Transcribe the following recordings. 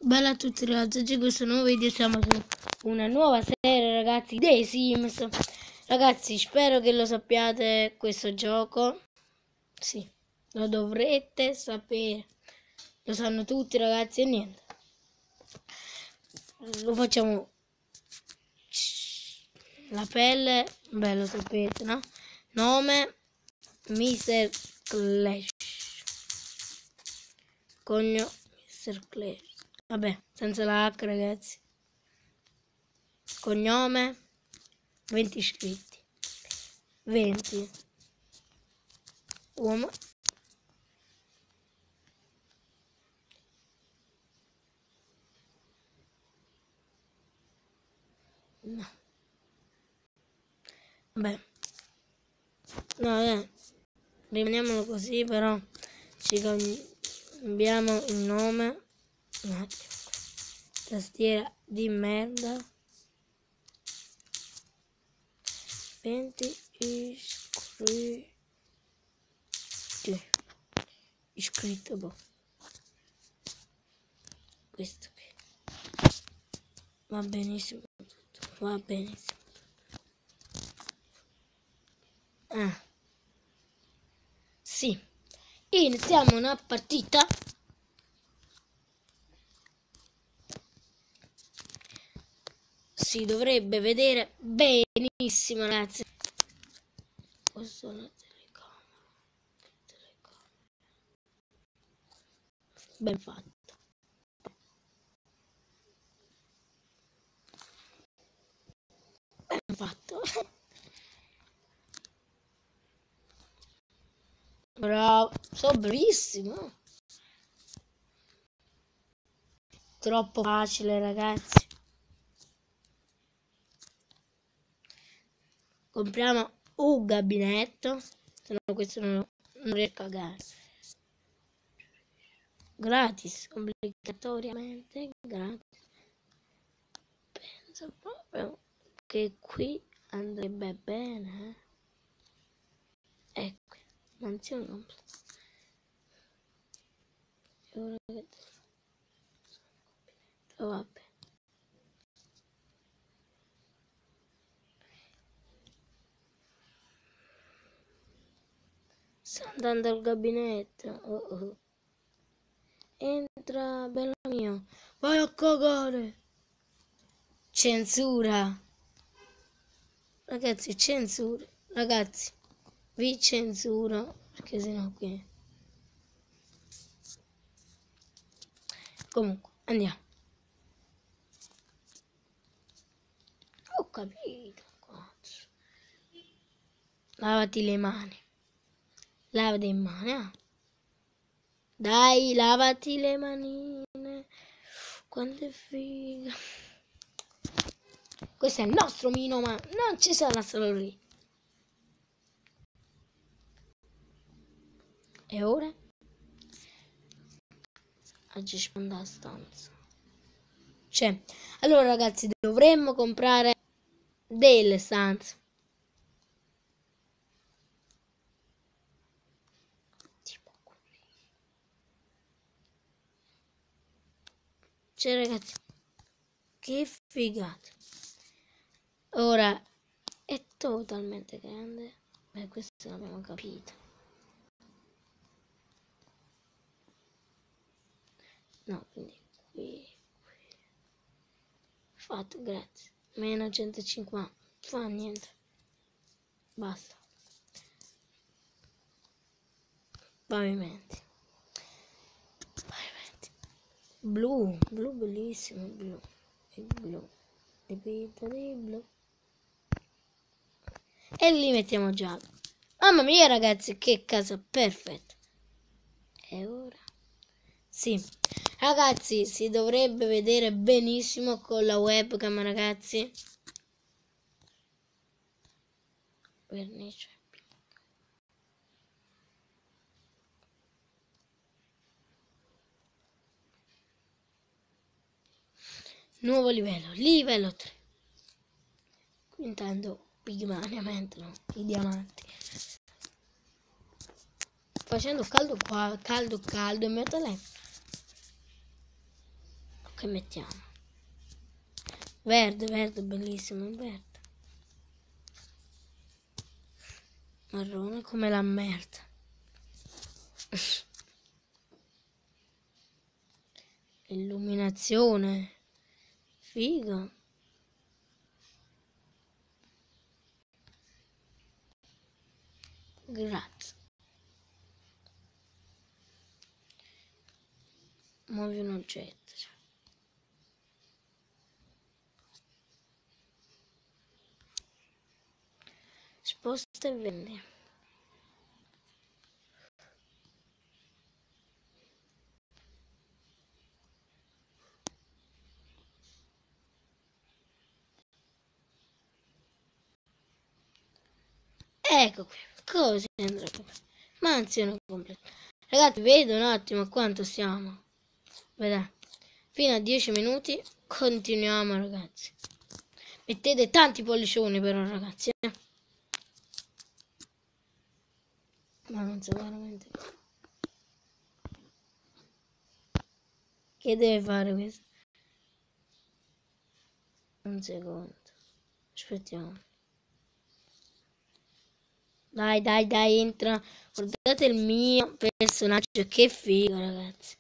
Bella a tutti ragazzi, oggi in questo nuovo video siamo su una nuova serie ragazzi dei Sims. Ragazzi, spero che lo sappiate questo gioco. Sì, lo dovrete sapere. Lo sanno tutti ragazzi e niente. Lo facciamo. La pelle, beh lo sapete, no? Nome, Mr. Clash. Cogno, Mr. Clash. Vabbè, senza la H ragazzi. Cognome, 20 iscritti. 20. Uomo. No. Vabbè. No, rimaniamolo così, però ci cambiamo il nome. Un attimo. Tastiera di merda. 20 iscritti. Iscritto, boh. Questo qui. Va benissimo tutto. Va benissimo. Ah. Sì. Iniziamo una partita. Si dovrebbe vedere benissimo ragazzi. Questa è la telecamera. Ben fatta. Ben fatto. Bravo, sono bravissimo. Troppo facile ragazzi. Compriamo un gabinetto, se no questo non riesco a cagare. Gratis, obbligatoriamente gratis. Penso proprio che qui andrebbe bene. Ecco, mansione completa. Ora che vabbè. Sta andando al gabinetto. Oh. Entra, bello mio. Vai a cagare. Censura. Ragazzi, censura. Ragazzi, vi censuro. Perché sennò qui. Comunque, andiamo. Ho capito. Cazzo. Lavati le mani. Lavati le mani, eh. Dai, lavati le manine. Quanto è figa. Questo è il nostro Mino, ma non ci sarà solo lì. E ora? Oggi sponda la stanza. Cioè, allora ragazzi, dovremmo comprare delle stanze. Cioè ragazzi, che figata. Ora è totalmente grande. Beh, questo l'abbiamo capito. No, quindi qui. Fatto, grazie. Meno 150. Fa niente. Basta. Pavimenti. Blu bellissimo, blu. Il blu. Ripito di blu. E lì mettiamo giallo. Mamma mia ragazzi, che casa perfetta. E ora? Sì. Ragazzi, si dovrebbe vedere benissimo con la webcam, ragazzi. Vernice. Nuovo livello 3. Qui intanto pigmaniamente i diamanti. Facendo caldo qua, caldo il mio telefono. Ok, Che mettiamo? Verde, verde, bellissimo, il verde. Marrone come la merda. Illuminazione. Figo. Grazie. Muovi un oggetto. Sposta e vendi. Ecco qui. Così andrà mansione completa. Ragazzi, vedo un attimo quanto siamo. Vedete? Fino a 10 minuti. Continuiamo, ragazzi. Mettete tanti pollicioni però, ragazzi. Ma non so veramente che deve fare questo. Un secondo. Aspettiamo. Dai, dai, dai, entra. Guardate il mio personaggio. Che figo, ragazzi.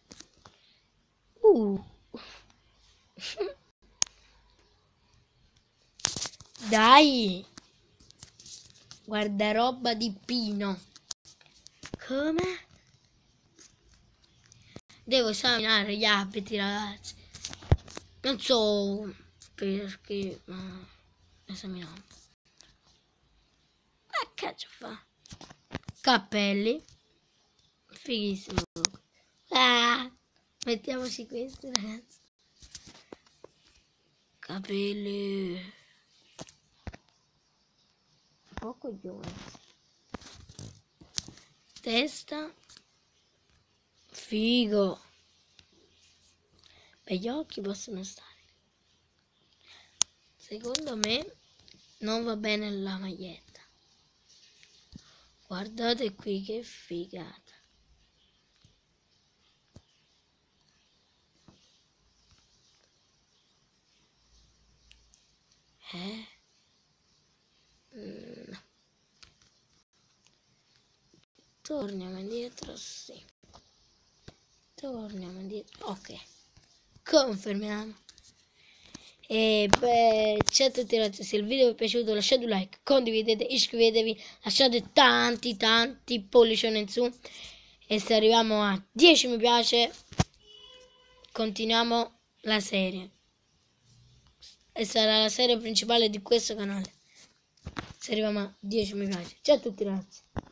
Dai. Guardaroba di Pino. Come? Devo esaminare gli abiti, ragazzi. Non so perché, ma esaminiamo. Ma che ci fa? Cappelli. Fighissimo. Ah, mettiamoci questi, ragazzi. Capelli. Oh, coglione. Testa. Figo. Beh, gli occhi possono stare. Secondo me non va bene la maglietta. Guardate qui che figata. No. Torniamo indietro, sì. Torniamo indietro. Ok. Confermiamo. E beh, ciao a tutti ragazzi, se il video vi è piaciuto lasciate un like, condividete, iscrivetevi, lasciate tanti pollicioni in su. E se arriviamo a 10 mi piace, continuiamo la serie. E sarà la serie principale di questo canale. Se arriviamo a 10 mi piace. Ciao a tutti ragazzi.